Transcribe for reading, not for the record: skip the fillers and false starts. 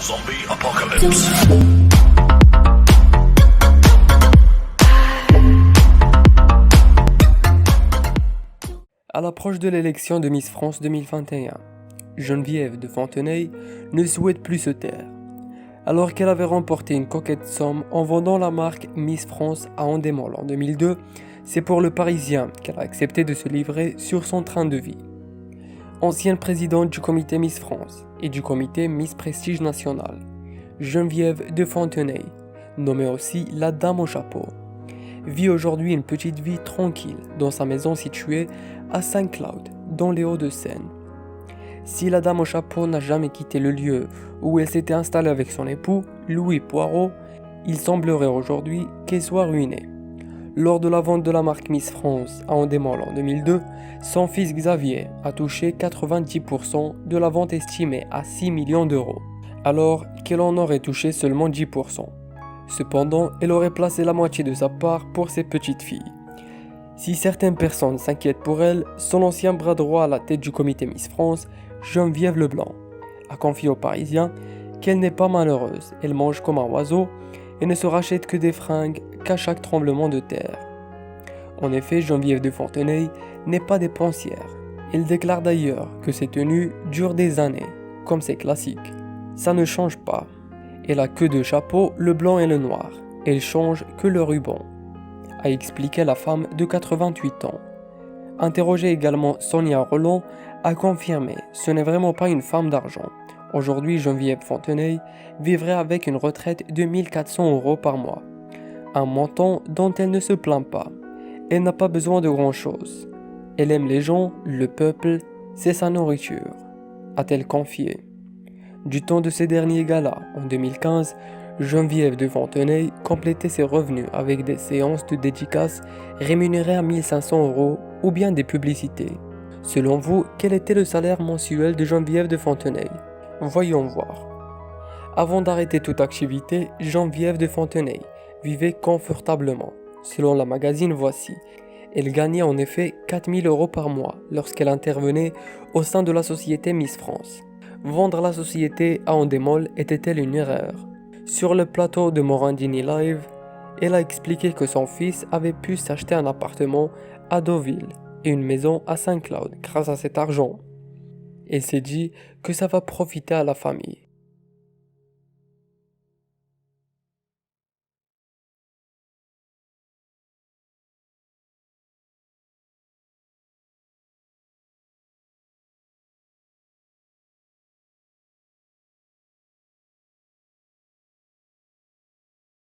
Zombie Apocalypse. À l'approche de l'élection de Miss France 2021, Geneviève de Fontenay ne souhaite plus se taire. Alors qu'elle avait remporté une coquette somme en vendant la marque Miss France à Endemol en 2002, c'est pour le Parisien qu'elle a accepté de se livrer sur son train de vie. Ancienne présidente du comité Miss France et du comité Miss Prestige National, Geneviève de Fontenay, nommée aussi la Dame au chapeau, vit aujourd'hui une petite vie tranquille dans sa maison située à Saint-Cloud, dans les Hauts-de-Seine. Si la Dame au chapeau n'a jamais quitté le lieu où elle s'était installée avec son époux, Louis Poirot, il semblerait aujourd'hui qu'elle soit ruinée. Lors de la vente de la marque Miss France à Endemol en 2002, son fils Xavier a touché 90% de la vente estimée à 6 millions d'euros, alors qu'elle en aurait touché seulement 10%. Cependant, elle aurait placé la moitié de sa part pour ses petites filles. Si certaines personnes s'inquiètent pour elle, son ancien bras droit à la tête du comité Miss France, Geneviève Leblanc, a confié aux Parisiens qu'elle n'est pas malheureuse, elle mange comme un oiseau et ne se rachète que des fringues qu'à chaque tremblement de terre. En effet, Geneviève de Fontenay n'est pas dépensière. Elle déclare d'ailleurs que ses tenues durent des années, comme ses classiques. Ça ne change pas. Elle a que deux chapeaux, le blanc et le noir. Elle change que le ruban, a expliqué la femme de 88 ans. Interrogée également, Sonia Rolland a confirmé « Ce n'est vraiment pas une femme d'argent. Aujourd'hui, Geneviève Fontenay vivrait avec une retraite de 1 400 euros par mois. Un montant dont elle ne se plaint pas. Elle n'a pas besoin de grand-chose. Elle aime les gens, le peuple, c'est sa nourriture », a-t-elle confié. Du temps de ces derniers galas, en 2015, Geneviève de Fontenay complétait ses revenus avec des séances de dédicaces rémunérées à 1 500 euros ou bien des publicités. Selon vous, quel était le salaire mensuel de Geneviève de Fontenay ? Voyons voir. Avant d'arrêter toute activité, Geneviève de Fontenay vivait confortablement. Selon la magazine Voici, elle gagnait en effet 4 000 euros par mois lorsqu'elle intervenait au sein de la société Miss France. Vendre la société à Endemol était-elle une erreur ? Sur le plateau de Morandini Live, elle a expliqué que son fils avait pu s'acheter un appartement à Deauville et une maison à Saint-Cloud grâce à cet argent. Elle s'est dit que ça va profiter à la famille.